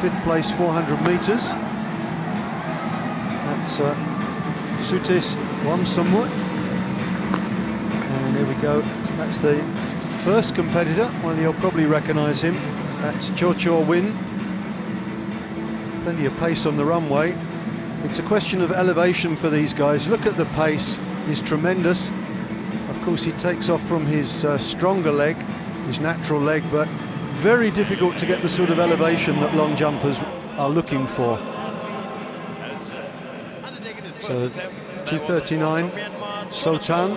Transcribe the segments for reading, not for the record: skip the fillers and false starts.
5th place 400 metres. That's Sutis Wamsamut. And there we go. That's the first competitor. Well, you'll probably recognise him. That's Cho Win. Plenty of pace on the runway. It's a question of elevation for these guys. Look at the pace, it's tremendous. Of course, he takes off from his stronger leg, his natural leg, but very difficult to get the sort of elevation that long jumpers are looking for. So 2:39, Sotan.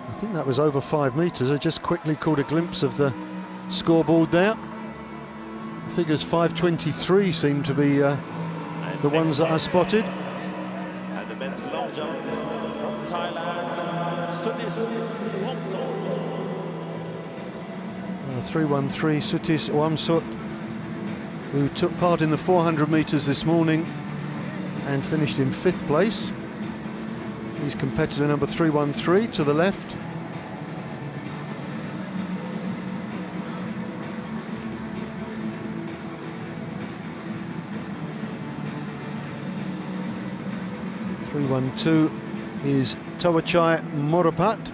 I think that was over 5 metres. I just quickly caught a glimpse of the scoreboard there. Figures 5:23 seem to be the ones that I spotted. And the men's long jump from Thailand, Sutis Wamsut. 3:13, Sutis Wamsut, who took part in the 400 metres this morning and finished in 5th place. He's competitor number 313 to the left. .312 is Tawachai Morapat.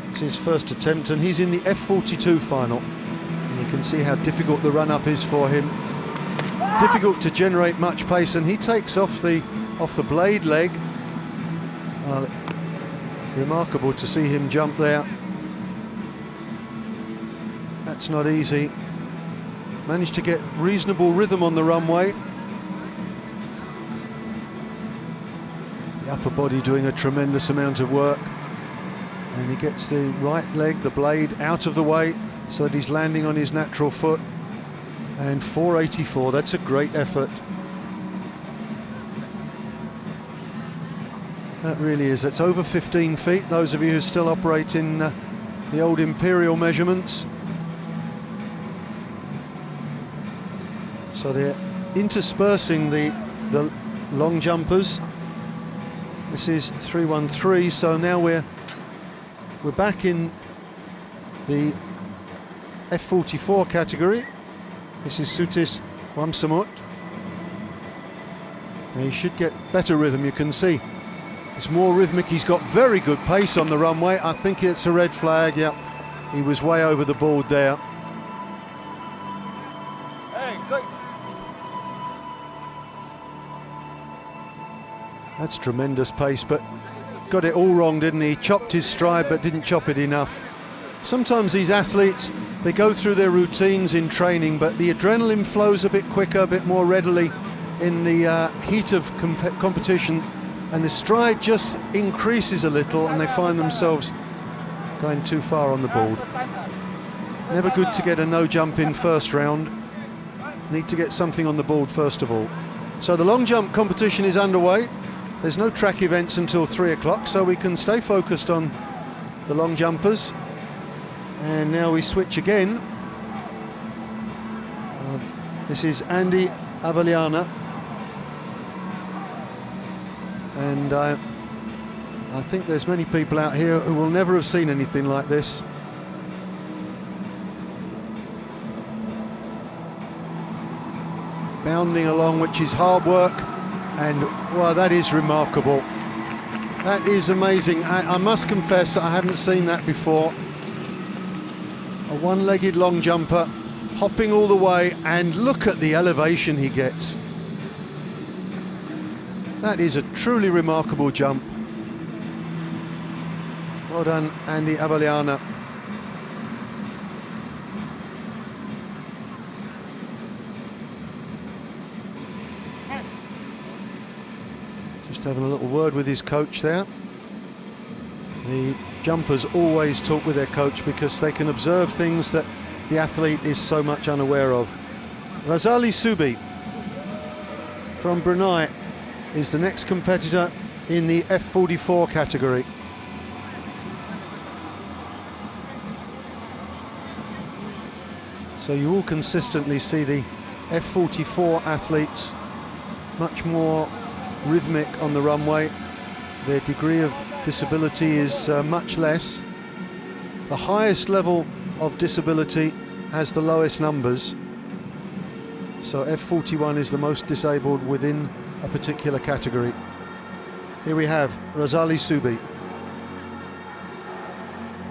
It's his first attempt, and he's in the F42 final. And you can see how difficult the run-up is for him. Difficult to generate much pace, and he takes off the blade leg. Remarkable to see him jump there. That's not easy. Managed to get reasonable rhythm on the runway. The upper body doing a tremendous amount of work, and he gets the right leg, the blade, out of the way so that he's landing on his natural foot. And 484, that's a great effort. That really is. That's over 15 feet, those of you who still operate in the old imperial measurements. So they're interspersing the long jumpers. This is 313, so now we're back in the F44 category. This is Sutis Wamsamut. Now he should get better rhythm, you can see. It's more rhythmic, he's got very good pace on the runway. I think it's a red flag, yep. He was way over the board there. Hey, good. That's tremendous pace, but got it all wrong, didn't he? Chopped his stride, but didn't chop it enough. Sometimes these athletes, they go through their routines in training, but the adrenaline flows a bit quicker, a bit more readily in the heat of competition, and the stride just increases a little, and they find themselves going too far on the board. Never good to get a no jump in first round. Need to get something on the board first of all. So the long jump competition is underway. There's no track events until 3 o'clock, so we can stay focused on the long jumpers. And now we switch again. This is Andy Avaliana. And I think there's many people out here who will never have seen anything like this. Bounding along, which is hard work. And, well, that is remarkable. That is amazing. I must confess that I haven't seen that before. A one-legged long jumper, hopping all the way, and look at the elevation he gets. That is a truly remarkable jump. Well done, Andy Avaliana. Just having a little word with his coach there. The jumpers always talk with their coach because they can observe things that the athlete is so much unaware of. Razali Subi from Brunei is the next competitor in the F44 category. So you will consistently see the F44 athletes much more rhythmic on the runway. Their degree of disability is much less. The highest level of disability has the lowest numbers. So F41 is the most disabled within a particular category. Here we have Razali Subi.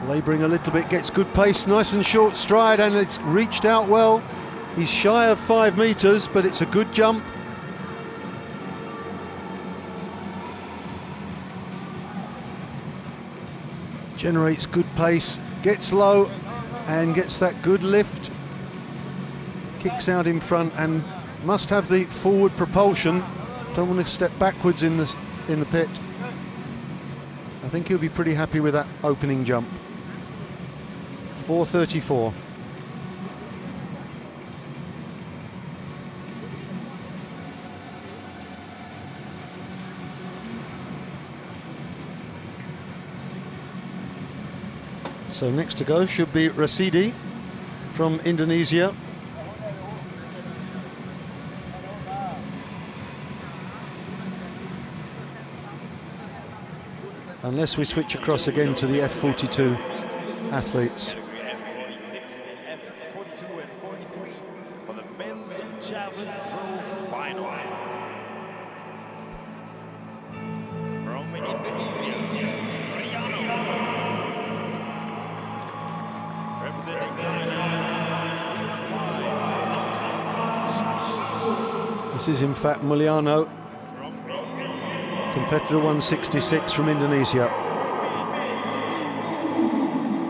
Labouring a little bit, gets good pace, nice and short stride, and it's reached out well. He's shy of 5 metres, but it's a good jump. Generates good pace, gets low and gets that good lift. Kicks out in front and must have the forward propulsion. Don't want to step backwards in the pit. I think he'll be pretty happy with that opening jump. 4:34. So next to go should be Rasidi from Indonesia. Unless we switch across again to the F42 athletes. F46 and F42 and 43 for the men's javelin throw final. From Indonesia, Riano. Representing Thailand, This is in fact Mulyano, competitor 166 from Indonesia.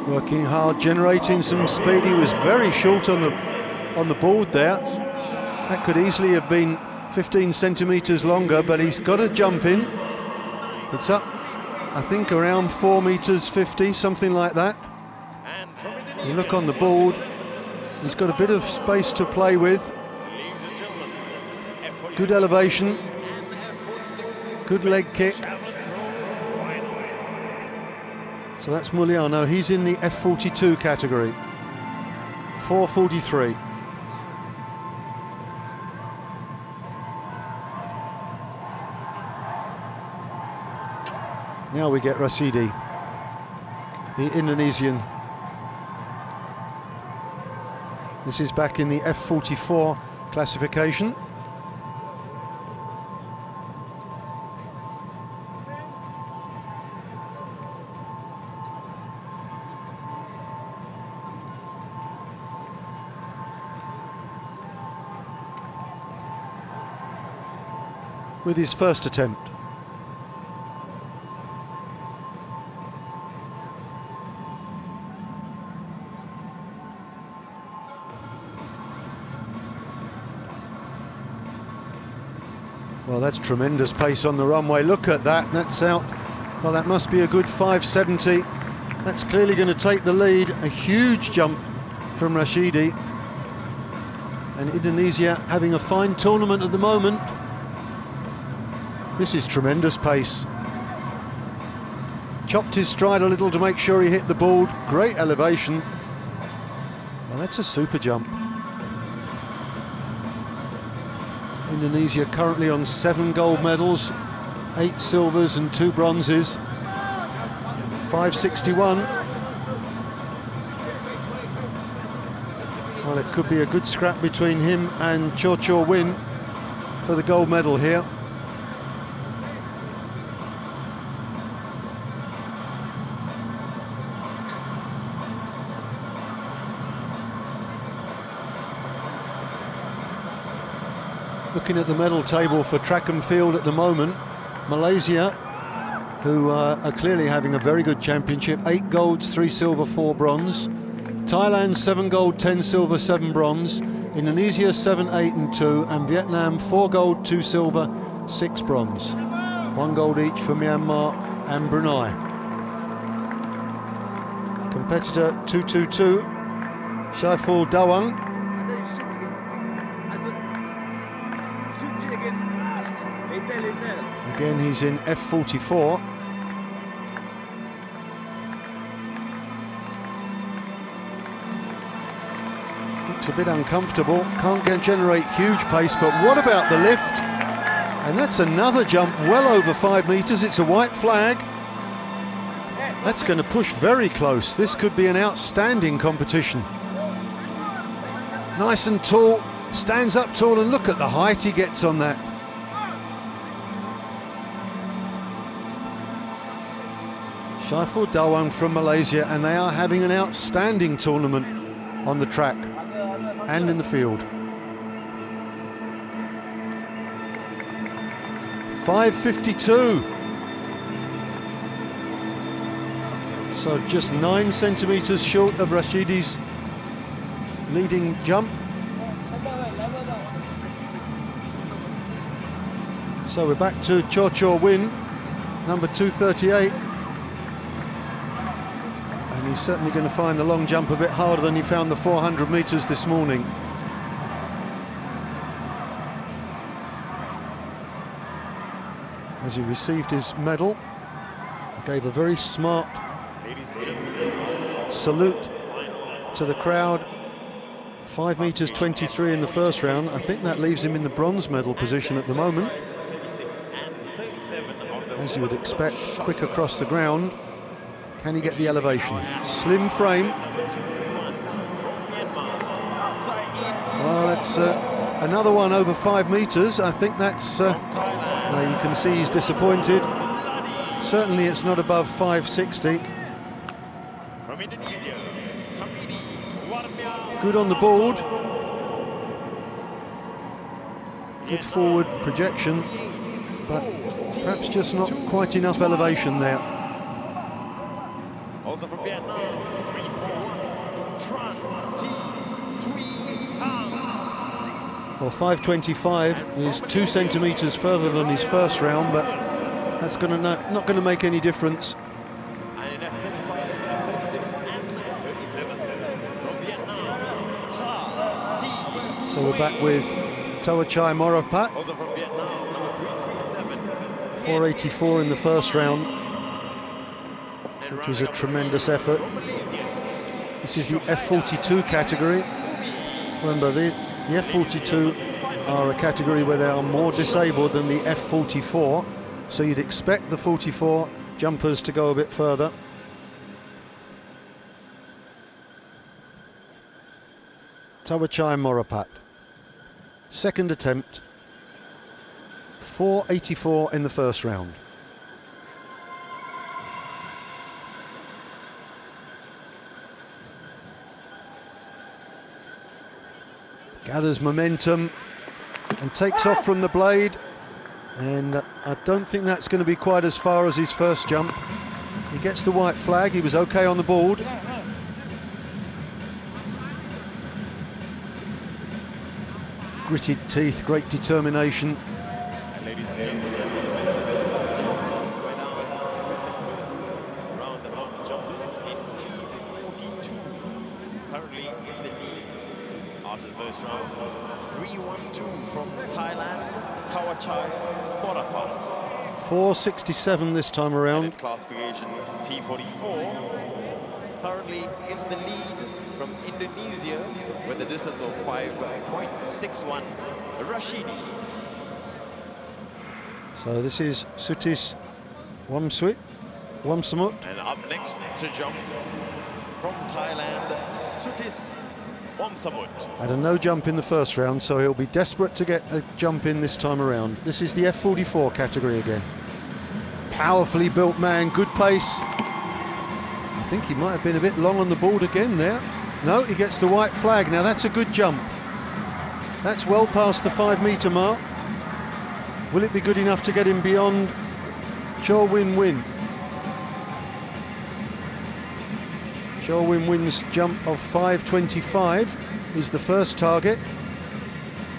Working hard, generating some speed. He was very short on the board there. That could easily have been 15 centimetres longer, but he's got a jump in. It's up, I think, around 4 metres 50, something like that. You look on the board, he's got a bit of space to play with. Good elevation, good leg kick. So that's Mulyano, he's in the F42 category. 4:43. Now we get Rasidi, the Indonesian. This is back in the F44 classification. With his first attempt. Well, that's tremendous pace on the runway. Look at that, that's out. Well, that must be a good 570. That's clearly going to take the lead. A huge jump from Rashidi. And Indonesia having a fine tournament at the moment. This is tremendous pace. Chopped his stride a little to make sure he hit the board. Great elevation. Well, that's a super jump. Indonesia currently on 7 gold medals, 8 silvers and 2 bronzes. 561. Well, it could be a good scrap between him and Cho Win for the gold medal here. Looking at the medal table for track and field at the moment, Malaysia, who are clearly having a very good championship, 8 golds, 3 silver, 4 bronze. Thailand, 7 gold, 10 silver, 7 bronze. Indonesia, 7, 8 and 2. And Vietnam, 4 gold, 2 silver, 6 bronze. 1 gold each for Myanmar and Brunei. Competitor 222, Shaiful Dawang. Again, he's in F44. Looks a bit uncomfortable, can't generate huge pace, but what about the lift? And that's another jump well over 5 metres, it's a white flag. That's going to push very close. This could be an outstanding competition. Nice and tall, stands up tall, and look at the height he gets on that. Syaiful Dawang from Malaysia, and they are having an outstanding tournament on the track and in the field. 5:52. So just 9 centimetres short of Rashidi's leading jump. So we're back to Cho Cho Win, number 238. And he's certainly going to find the long jump a bit harder than he found the 400 metres this morning. As he received his medal, gave a very smart salute to the crowd. 5 metres 23 in the first round. I think that leaves him in the bronze medal position at the moment. As you would expect, quick across the ground. Can he get the elevation? Slim frame. Well, that's another one over 5 metres. I think that's, you can see he's disappointed. Certainly it's not above 560. Good on the board. Good forward projection, but perhaps just not quite enough elevation there. Also from Vietnam, 3-4-1, Tran Thi Thuy Hang. Well, 525 is 2 centimetres further than his first round, but that's not going to make any difference. And in F35, F36 and F37 from Vietnam, Ha Thi. So we're back with Tawachai Morapat. Also from Vietnam, number 337. 484 in the first round, which was a tremendous effort. This is the F42 category. Remember, the F42 are a category where they are more disabled than the F44, so you'd expect the 44 jumpers to go a bit further. Tawachai Morapat, second attempt, 484 in the first round. Gathers momentum and takes off from the blade, and I don't think that's going to be quite as far as his first jump. He gets the white flag. He was okay on the board. Gritted teeth, great determination. Currently in the lead after the first round. 3-1-2 from Thailand, Tawachai Morapat. 467 this time around. Classification T44. Currently in the lead from Indonesia with a distance of 5.61. Rashidi. So this is Sutis Wamsamut. And up next to jump from Thailand, Sutis Wamsamut. Had a no jump in the first round, so he'll be desperate to get a jump in this time around. This is the F44 category again. Powerfully built man, good pace. I think he might have been a bit long on the board again there. No, he gets the white flag. Now that's a good jump. That's well past the 5 metre mark. Will it be good enough to get him beyond Cho Win Win? Cho Win Win's jump of 525 is the first target.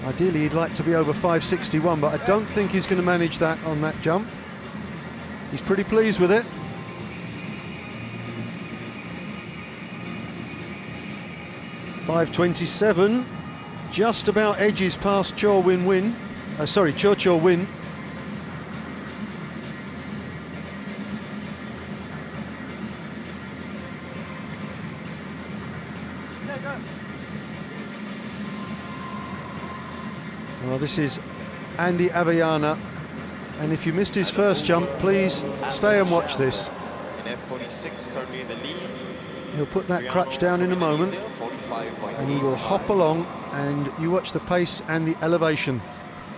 Ideally he'd like to be over 561, but I don't think he's going to manage that on that jump. He's pretty pleased with it. .527, just about edges past Cho Win Win. Sorry, Cho Cho Win. Well, this is Andy Avayana, and if you missed his first jump, please stay and watch this. F46 currently in the lead. He'll put that crutch down in a moment, and he will hop along, and you watch the pace and the elevation.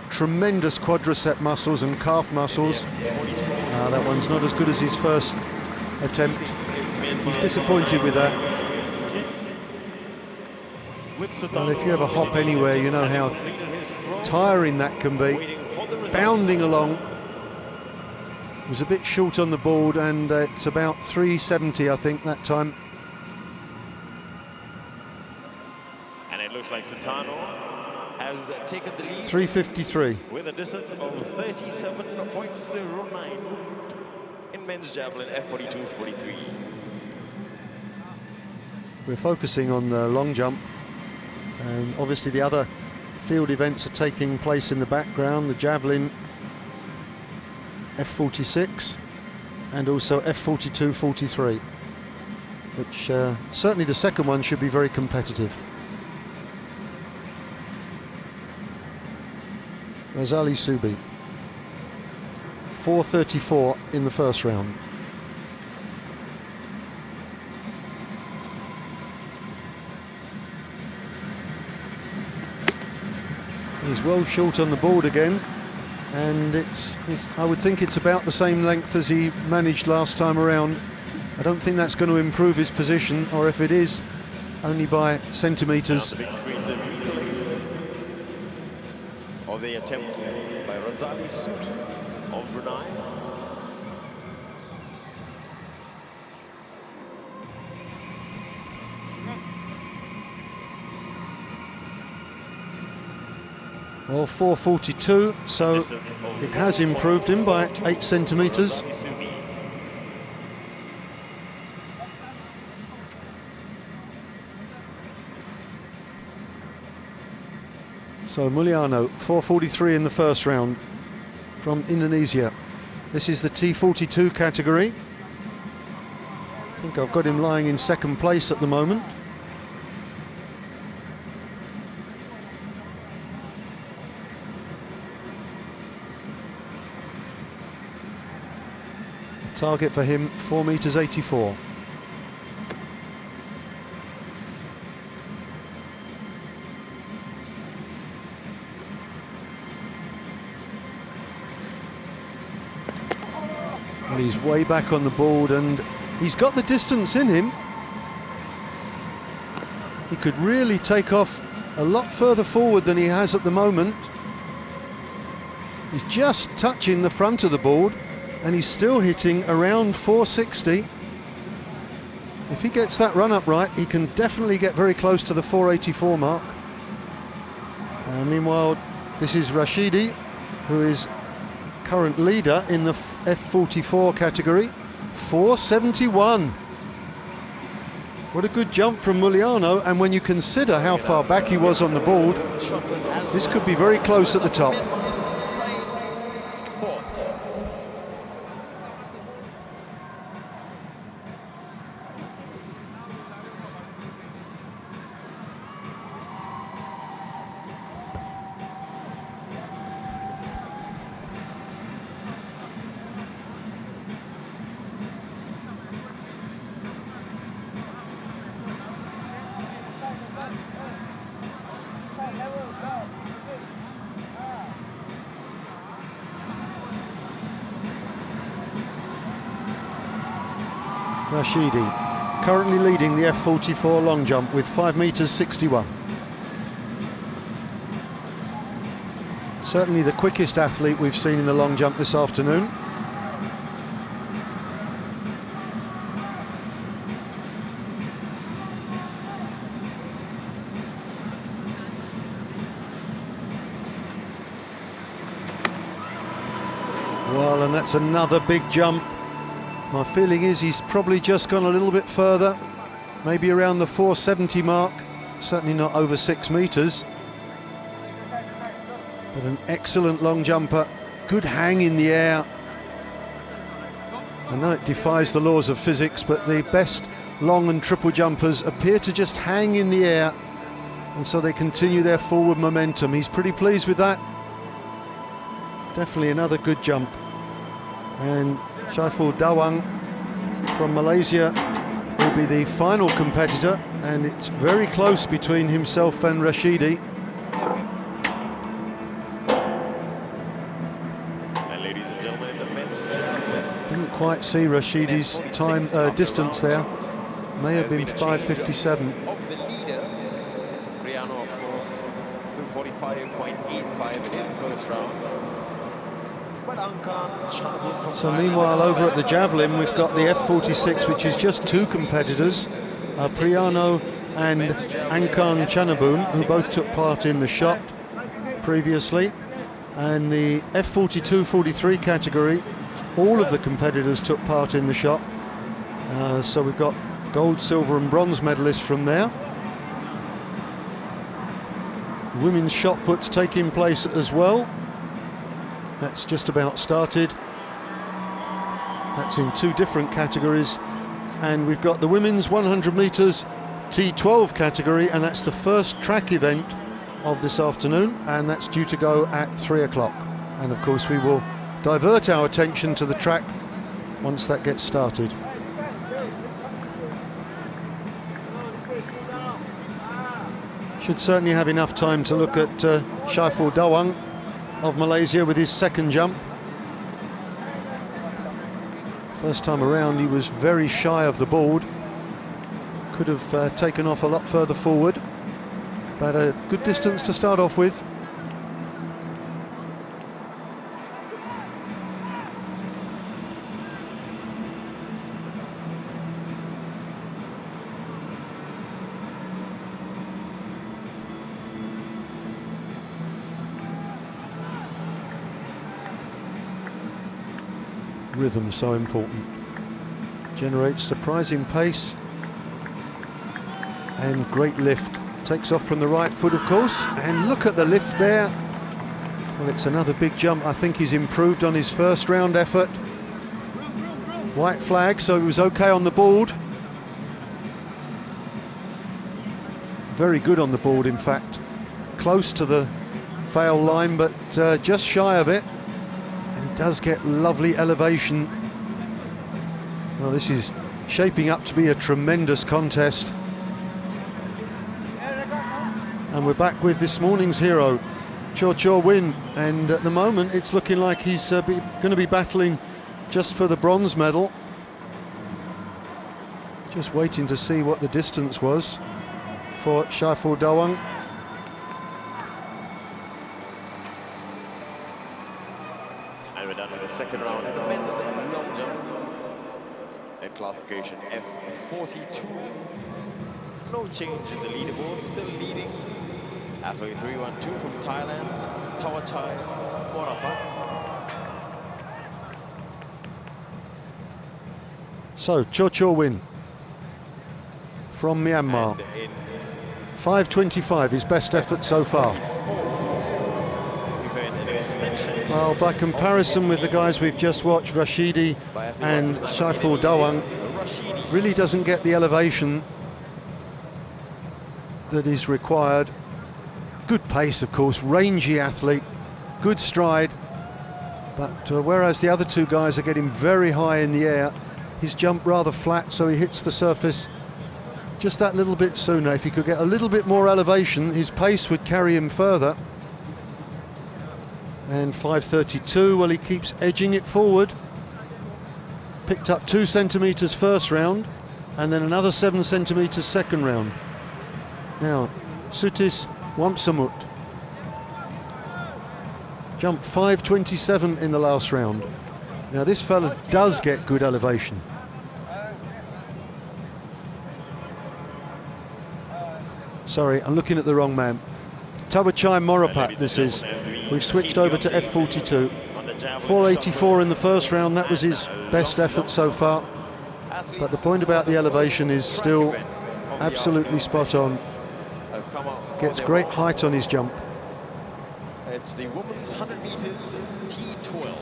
Tremendous quadricep muscles and calf muscles. That one's not as good as his first attempt. He's disappointed with that. Well, if you ever hop anywhere, you know how tiring that can be. Bounding along. He was a bit short on the board, and it's about 370, I think, that time. And it looks like Sultano has taken the lead 353 with a distance of 37.09 in men's javelin F42-43. We're focusing on the long jump, and obviously the other field events are taking place in the background, the javelin F46 and also F42-43, which certainly the second one should be very competitive. Razali Subi, 4:34 in the first round. He's well short on the board again, and I would think it's about the same length as he managed last time around. I don't think that's going to improve his position, or if it is, only by centimetres. Big screen, the replay of the attempt by Razali Subi of Brunei. Well, 4:42, so it has improved him by 8 centimetres. So Mulyano, 4:43 in the first round from Indonesia. This is the T42 category. I think I've got him lying in second place at the moment. Target for him, 4.84 meters. And he's way back on the board, and he's got the distance in him. He could really take off a lot further forward than he has at the moment. He's just touching the front of the board, and he's still hitting around 460. If he gets that run up right, he can definitely get very close to the 484 mark. Meanwhile, this is Rashidi, who is current leader in the F44 category, 471. What a good jump from Mulyano, and when you consider how far back he was on the board, this could be very close at the top. Rashidi currently leading the F44 long jump with 5.61 meters. Certainly the quickest athlete we've seen in the long jump this afternoon. Well, and that's another big jump. My feeling is he's probably just gone a little bit further, maybe around the 470 mark, certainly not over 6 meters. But an excellent long jumper, good hang in the air. I know it defies the laws of physics, but the best long and triple jumpers appear to just hang in the air, and so they continue their forward momentum. He's pretty pleased with that. Definitely another good jump. And Syaiful Dawang from Malaysia will be the final competitor, and it's very close between himself and Rashidi. And ladies and gentlemen, the men's javelin. Didn't quite see Rashidi's time distance there. May have been 5:57. Of the leader, Briano, of course, 245.85 in his first round. But so meanwhile, over at the javelin, we've got the F46, which is just two competitors, Priano and Angkan Chanabun, who both took part in the shot previously. And the F42-43 category, all of the competitors took part in the shot. So we've got gold, silver and bronze medalists from there. Women's shot put's taking place as well. That's just about started. That's in two different categories. And we've got the women's 100 metres T12 category, and that's the first track event of this afternoon, and that's due to go at 3 o'clock. And of course we will divert our attention to the track once that gets started. Should certainly have enough time to look at Syaiful Dawang of Malaysia with his second jump. First time around he was very shy of the board. Could have taken off a lot further forward, but a good distance to start off with. Rhythm so important. Generates surprising pace and great lift. Takes off from the right foot, of course, and look at the lift there. Well, it's another big jump. I think he's improved on his first round effort. White flag, so he was okay on the board. Very good on the board, in fact. Close to the fail line, but just shy of it. Does get lovely elevation. Well, this is shaping up to be a tremendous contest. And we're back with this morning's hero, Cho Win, and at the moment it's looking like he's going to be battling just for the bronze medal. Just waiting to see what the distance was for Syaiful Dawang. And we're done with the second round in the men's long jump. In classification F42. No change in the leaderboard, still leading. Athlete 312 from Thailand, Thawachai Morapat. So, Cho Win from Myanmar. 5:25, his best effort so far. Well, by comparison with the guys we've just watched, Rashidi and Syaiful Dawang, really doesn't get the elevation that is required. Good pace, of course, rangy athlete, good stride, but whereas the other two guys are getting very high in the air, his jump rather flat, so he hits the surface just that little bit sooner. If he could get a little bit more elevation, his pace would carry him further. And 5:32, well, he keeps edging it forward. Picked up 2 centimetres first round, and then another 7 centimetres second round. Now, Sutis Wamsamut jumped 5:27 in the last round. Now, this fella does get good elevation. Sorry, I'm looking at the wrong man. Thawachai Morapat, this is. We've switched over to F42. 484 in the first round, that was his best effort so far. But the point about the elevation is still absolutely spot on. Gets great height on his jump. It's the women's 100 meters T12.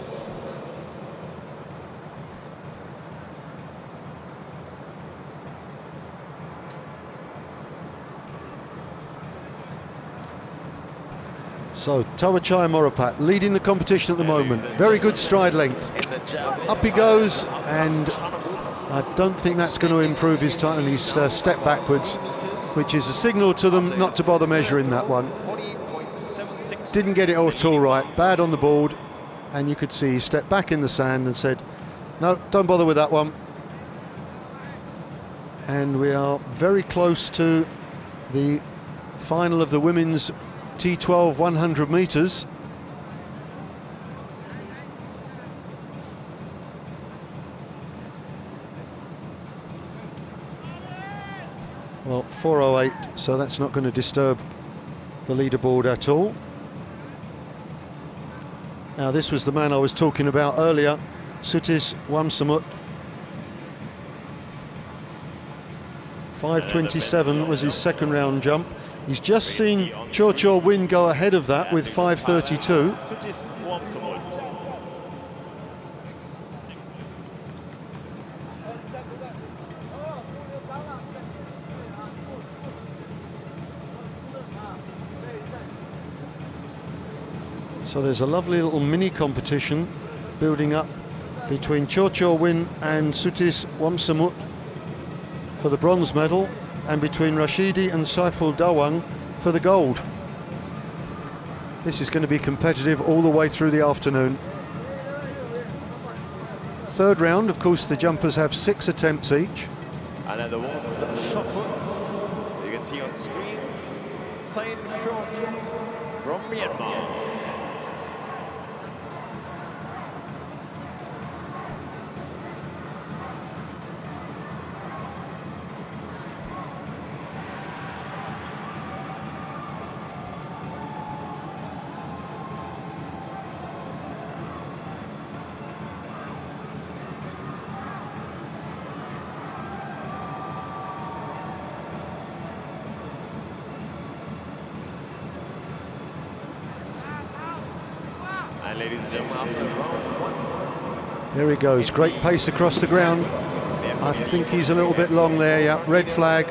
So, Thawachai Morapat leading the competition at the moment. Very good stride length. Up he goes, and I don't think that's going to improve his time, his step backwards, which is a signal to them not to bother measuring that one. Didn't get it at all right, bad on the board, and you could see he stepped back in the sand and said, no, don't bother with that one. And we are very close to the final of the women's T12 100 metres. Well, 4:08, so that's not going to disturb the leaderboard at all. Now, this was the man I was talking about earlier, Sutis Wamsamut. 5:27 was his second round jump. He's just seen Cho Cho Win go ahead of that with 5:32. So there's a lovely little mini competition building up between Cho Cho Win and Sutis Wamsamut for the bronze medal, and between Rashidi and Saiful Dawang for the gold. This is going to be competitive all the way through the afternoon. Third round, of course, the jumpers have 6 attempts each. And then the woman's shot put, you can see on screen, Sain Short from Myanmar. And ladies and gentlemen, after round 1. There he goes, great pace across the ground. I think he's a little bit long there, yeah, red flag.